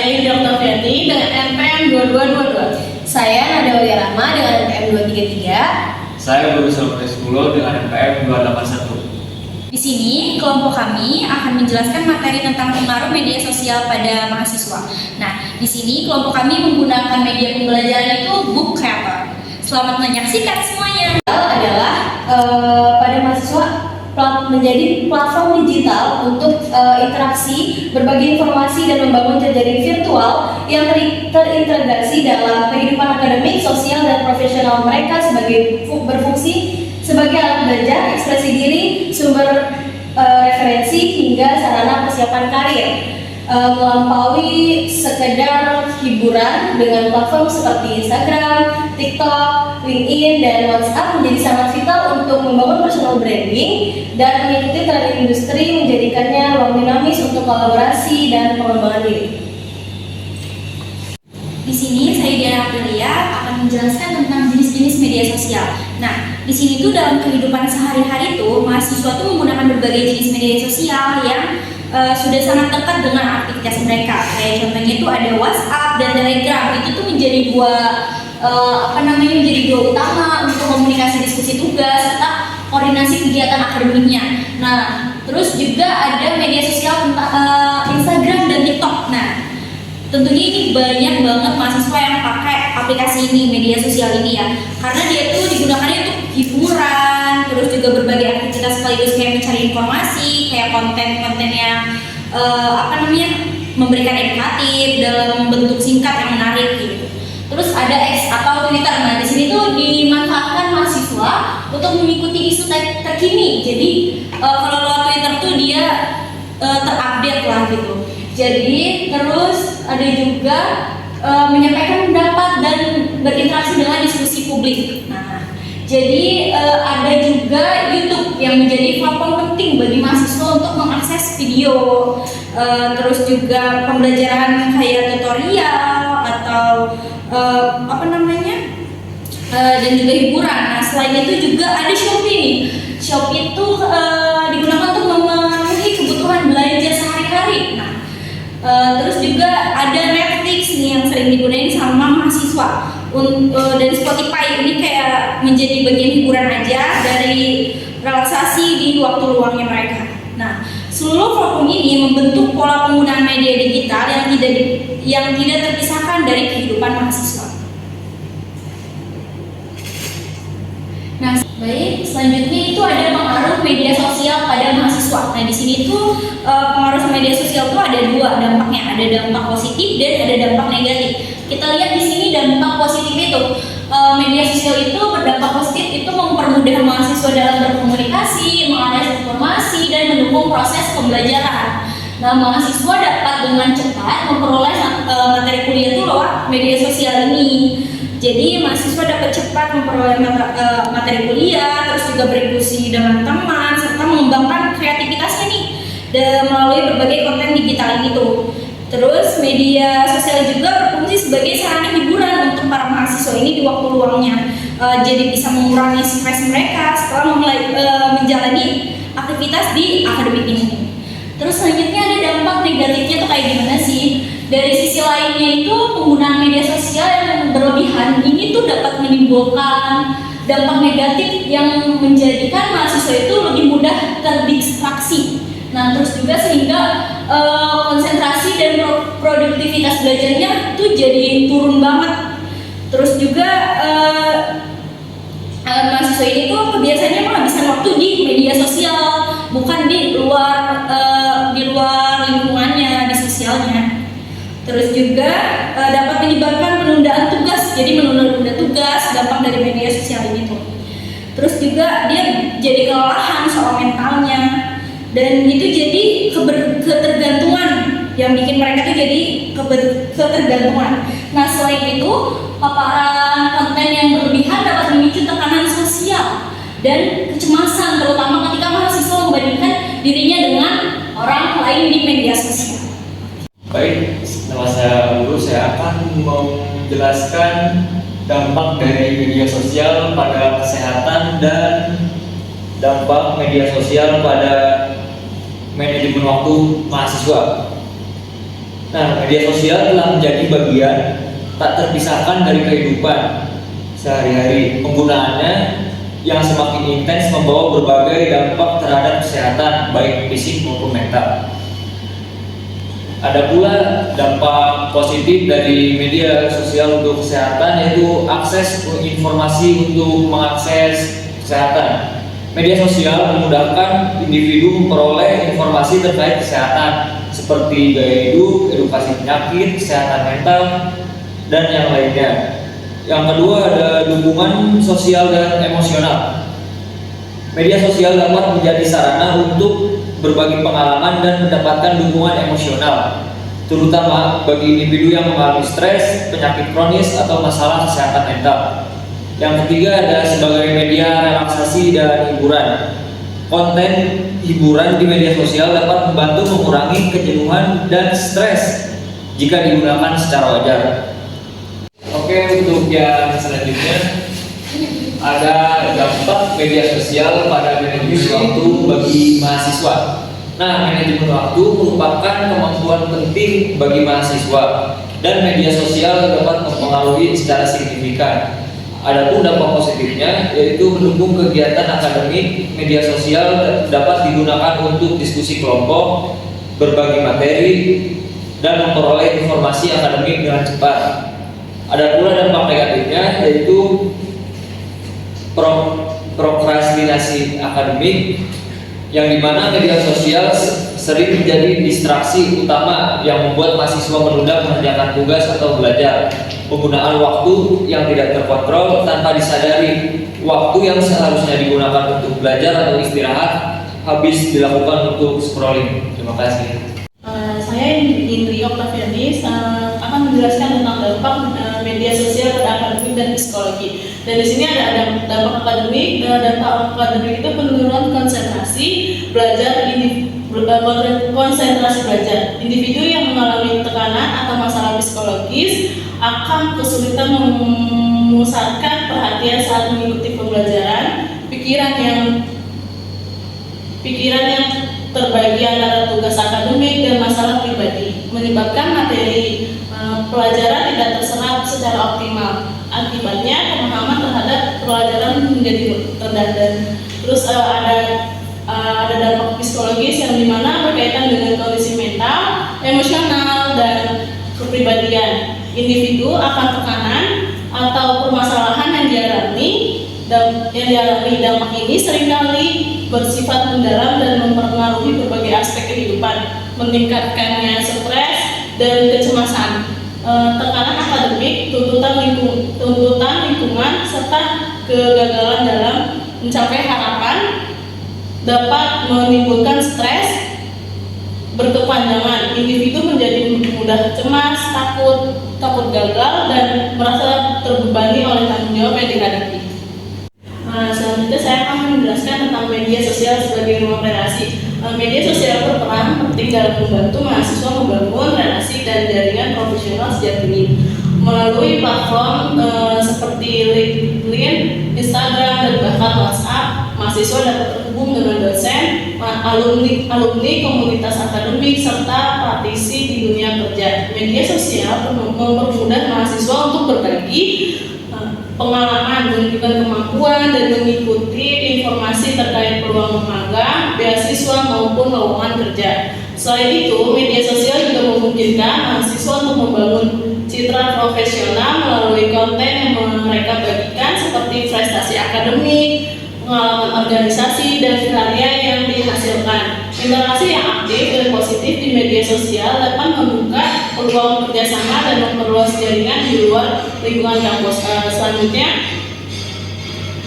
saya Indra Oktaviani dengan NPM 2222. Saya Nada Aulia Rahma dengan NPM 233. Saya Guru Salvator 10 dengan NPM 281. Di sini, kelompok kami akan menjelaskan materi tentang pengaruh media sosial pada mahasiswa. Nah, di sini kelompok kami menggunakan media pembelajaran itu Book Creator. Selamat menyaksikan semuanya. Adalah pada mahasiswa menjadi platform digital untuk interaksi, berbagi informasi dan membangun jejaring virtual yang terintegrasi dalam kehidupan akademik, sosial dan profesional mereka sebagai berfungsi sebagai alat belajar, ekspresi diri, sumber referensi hingga sarana persiapan karir. Melampaui sekedar hiburan dengan platform seperti Instagram, TikTok, LinkedIn, dan WhatsApp menjadi sangat vital untuk membangun personal branding dan mengikuti tren industri, menjadikannya ruang dinamis untuk kolaborasi dan pengembangan diri. Di sini saya Diana Aprilia akan menjelaskan tentang jenis-jenis media sosial. Nah, di sini tuh dalam kehidupan sehari-hari tuh mahasiswa tuh menggunakan berbagai jenis media sosial yang sudah sangat dekat dengan aktivitas mereka. Kayak contohnya itu ada WhatsApp dan Telegram. Itu tuh menjadi menjadi dua utama untuk komunikasi, diskusi tugas serta koordinasi kegiatan akademiknya. Nah, terus juga ada media sosial tentang Instagram dan TikTok. Nah, tentunya ini banyak banget mahasiswa yang pakai aplikasi ini, media sosial ini ya, karena dia tuh digunakannya untuk hiburan, terus juga berbagai aktivitas sekaligus kayak mencari informasi, kayak konten-konten yang memberikan edukatif dalam bentuk singkat yang menarik gitu. Terus ada X atau Twitter. Nah, di sini tuh dimanfaatkan mahasiswa untuk mengikuti isu terkini. Jadi kalau lewat Twitter tuh dia terupdate lah gitu. Jadi terus ada juga menyampaikan pendapat dan berinteraksi dengan diskusi publik. Nah, jadi ada juga YouTube yang menjadi platform penting bagi mahasiswa untuk mengakses video, terus juga pembelajaran kayak tutorial atau dan juga hiburan. Nah, selain itu juga ada Shopee nih. Shopee itu digunakan untuk memenuhi kebutuhan belanja sehari-hari. Nah, terus juga ada Netflix nih yang sering digunain sama mahasiswa. Dan Spotify ini kayak menjadi bagian hiburan aja dari relaksasi di waktu luangnya mereka. Nah, seluruh platform ini membentuk pola penggunaan media digital yang tidak terpisahkan dari kehidupan mahasiswa. Nah, baik, selanjutnya itu ada pengaruh media sosial pada mahasiswa. Nah, di sini tuh pengaruh media sosial tuh ada dua dampaknya, ada dampak positif dan ada dampak negatif. Kita lihat di sini dampak positif itu, media sosial itu berdampak positif itu mempermudah mahasiswa dalam berkomunikasi, mengakses informasi dan mendukung proses pembelajaran. Nah, mahasiswa dapat dengan cepat memperoleh materi kuliah itu lewat media sosial ini. Jadi mahasiswa dapat cepat memperoleh materi kuliah, terus juga berdiskusi dengan teman, serta mengembangkan kreativitasnya nih melalui berbagai konten digital ini tuh. Terus media sosial juga berfungsi sebagai sarana hiburan untuk para mahasiswa ini di waktu luangnya. Jadi bisa mengurangi stres mereka setelah menjalani aktivitas di akademik ini. Terus selanjutnya ada dampak negatifnya tuh kayak gimana sih? Dari sisi lainnya itu penggunaan media sosial yang berlebihan ini tuh dapat menimbulkan dampak negatif yang menjadikan mahasiswa itu lebih mudah terdistraksi. Nah, terus juga sehingga konsentrasi dan produktivitas belajarnya tuh jadi turun banget. Terus juga mahasiswa ini tuh biasanya menghabiskan waktu di media sosial, bukan di luar lingkungannya, di sosialnya. Terus juga dapat menyebabkan penundaan tugas, jadi menunda tugas dampak dari media sosial ini tuh. Terus juga dia jadi kelelahan soal mentalnya, dan itu jadi ketergantungan yang bikin mereka tuh jadi ketergantungan. Nah, selain itu paparan konten yang berlebihan dapat memicu tekanan sosial dan kecemasan, terutama ketika mahasiswa membandingkan dirinya dengan orang lain di media sosial. Baik, nama saya Guru, saya akan menjelaskan dampak dari media sosial pada kesehatan dan dampak media sosial pada manajemen waktu mahasiswa. Nah, media sosial telah menjadi bagian tak terpisahkan dari kehidupan sehari-hari. Penggunaannya yang semakin intens membawa berbagai dampak terhadap kesehatan, baik fisik maupun mental. Ada pula dampak positif dari media sosial untuk kesehatan, yaitu akses informasi untuk mengakses kesehatan. Media sosial memudahkan individu memperoleh informasi terkait kesehatan seperti gaya hidup, edukasi penyakit, kesehatan mental, dan yang lainnya. Yang kedua ada dukungan sosial dan emosional. Media sosial dapat menjadi sarana untuk berbagi pengalaman dan mendapatkan dukungan emosional, terutama bagi individu yang mengalami stres, penyakit kronis, atau masalah kesehatan mental. Yang ketiga ada sebagai media relaksasi dan hiburan. Konten hiburan di media sosial dapat membantu mengurangi kejenuhan dan stres jika digunakan secara wajar. Oke, untuk yang selanjutnya ada dampak media sosial pada manajemen waktu bagi mahasiswa. Nah, manajemen waktu merupakan kemampuan penting bagi mahasiswa dan media sosial dapat mempengaruhi secara signifikan. Adapun dampak positifnya yaitu mendukung kegiatan akademik. Media sosial dapat digunakan untuk diskusi kelompok, berbagi materi, dan memperoleh informasi akademik dengan cepat. Ada pula dampak negatifnya yaitu prokrastinasi akademik, yang dimana media sosial sering menjadi distraksi utama yang membuat mahasiswa menunda mengerjakan tugas atau belajar. Penggunaan waktu yang tidak terkontrol tanpa disadari, waktu yang seharusnya digunakan untuk belajar atau istirahat habis dilakukan untuk scrolling. Terima kasih. Saya Indri Oktaviani akan menjelaskan tentang dampak media sosial pada akademik dan psikologi. Dan di sini ada dampak akademik. Dampak akademik itu penurunan konsentrasi belajar, konsentrasi belajar. Individu yang mengalami tekanan atau masalah psikologis akan kesulitan memusatkan perhatian saat mengikuti pembelajaran. Pikiran yang terbagi antara tugas akademik dan masalah pribadi, menyebabkan materi pelajaran tidak terserap secara optimal. Akibatnya pemahaman terhadap pelajaran menjadi rendah. Terus ada dampak psikologis yang dimana berkaitan dengan kondisi mental, emosional, dan kepribadian. Individu akan tekanan atau permasalahan yang dialami. Dampak ini seringkali bersifat mendalam dan mempengaruhi berbagai aspek kehidupan, meningkatkannya stres dan kecemasan, tekanan akademik, tuntutan lingkungan, serta kegagalan dalam mencapai harapan dapat menimbulkan stres berkepanjangan. Individu menjadi mudah cemas, takut gagal, dan merasa terbebani oleh tanggung jawab yang dihadapi. Selanjutnya saya akan menjelaskan tentang media sosial sebagai ruang relasi. Media sosial berperan penting dalam membantu mahasiswa membangun relasi dan jaringan profesional sejak dini. Melalui platform seperti LinkedIn, Instagram, dan bahkan WhatsApp, mahasiswa dapat terhubung dengan dosen, alumni komunitas akademik, serta praktisi di dunia kerja. Media sosial mempermudah mahasiswa untuk berbagi pengalaman, menunjukkan kemampuan, dan mengikuti informasi terkait peluang magang, beasiswa, maupun lowongan kerja. Selain itu, media sosial juga memungkinkan mahasiswa untuk membangun citra profesional melalui konten yang mereka bagikan seperti prestasi akademik, pengalaman organisasi, dan karya yang dihasilkan. Interaksi yang aktif dan positif di media sosial dapat membuka peluang kerjasama dan memperluas jaringan di luar lingkungan kampus. Selanjutnya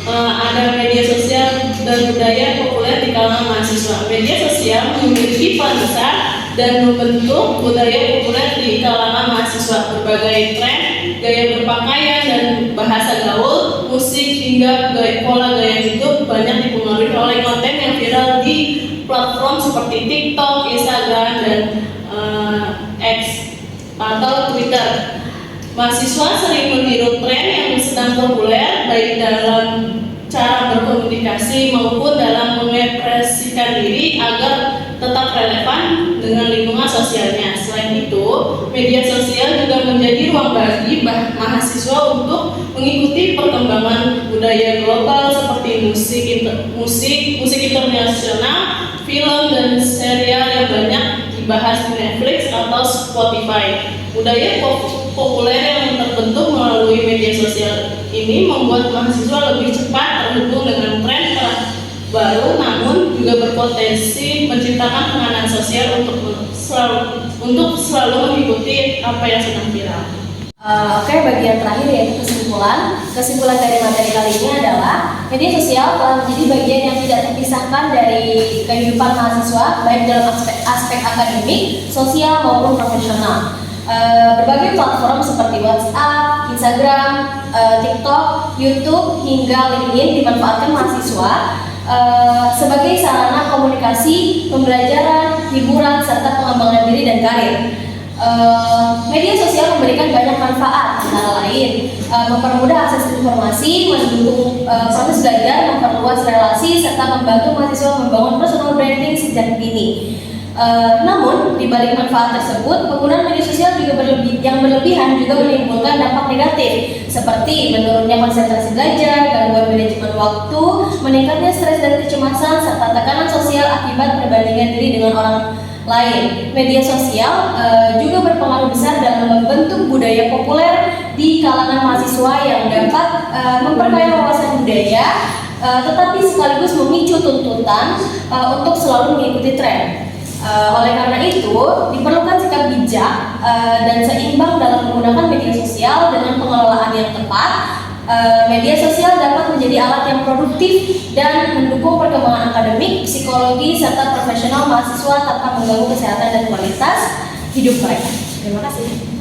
ada media sosial dan budaya populer di kalangan mahasiswa. Media sosial memiliki peran besar dan membentuk budaya populer di kalangan mahasiswa. Berbagai tren, gaya berpakaian, dan bahasa gaul, musik, hingga pola gaya hidup banyak dipengaruhi oleh konten yang viral di platform seperti TikTok, Instagram, dan X atau Twitter. Mahasiswa sering meniru tren yang sedang populer, baik dalam cara berkomunikasi maupun dalam mengekspresikan diri agar tetap relevan dengan lingkungan sosialnya. Selain itu, media sosial juga menjadi ruang bagi mahasiswa untuk mengikuti perkembangan budaya global seperti musik internasional, film dan serial yang banyak dibahas di Netflix atau Spotify. Budaya populer yang terbentuk melalui media sosial ini membuat mahasiswa lebih cepat terhubung dengan tren baru, namun juga berpotensi menciptakan tekanan sosial untuk selalu mengikuti apa yang sedang viral. Oke, bagian terakhir yaitu kesimpulan. Kesimpulan dari materi kali ini adalah media sosial telah menjadi bagian yang tidak terpisahkan dari kehidupan mahasiswa, baik dalam aspek akademik, sosial maupun profesional. Berbagai platform seperti WhatsApp, Instagram, TikTok, YouTube, hingga LinkedIn dimanfaatkan mahasiswa sebagai sarana komunikasi, pembelajaran, hiburan, serta pengembangan diri dan karir. Media sosial memberikan banyak manfaat, antara lain mempermudah akses informasi, mendukung proses belajar, memperluas relasi, serta membantu mahasiswa membangun personal branding sejak dini. Namun, di balik manfaat tersebut, penggunaan media sosial juga yang berlebihan juga menimbulkan dampak negatif, seperti menurunnya konsentrasi belajar, gangguan manajemen waktu, meningkatnya stres dan kecemasan, serta tekanan sosial akibat perbandingan diri dengan orang lain. Media sosial juga berpengaruh besar dalam membentuk budaya populer di kalangan mahasiswa yang dapat memperkaya wawasan budaya, tetapi sekaligus memicu tuntutan untuk selalu mengikuti tren. Oleh karena itu, diperlukan sikap bijak dan seimbang dalam menggunakan media sosial dengan pengelolaan yang tepat. Media sosial dapat menjadi alat yang produktif dan mendukung perkembangan akademik, psikologi, serta profesional mahasiswa tanpa mengganggu kesehatan dan kualitas hidup mereka. Terima kasih.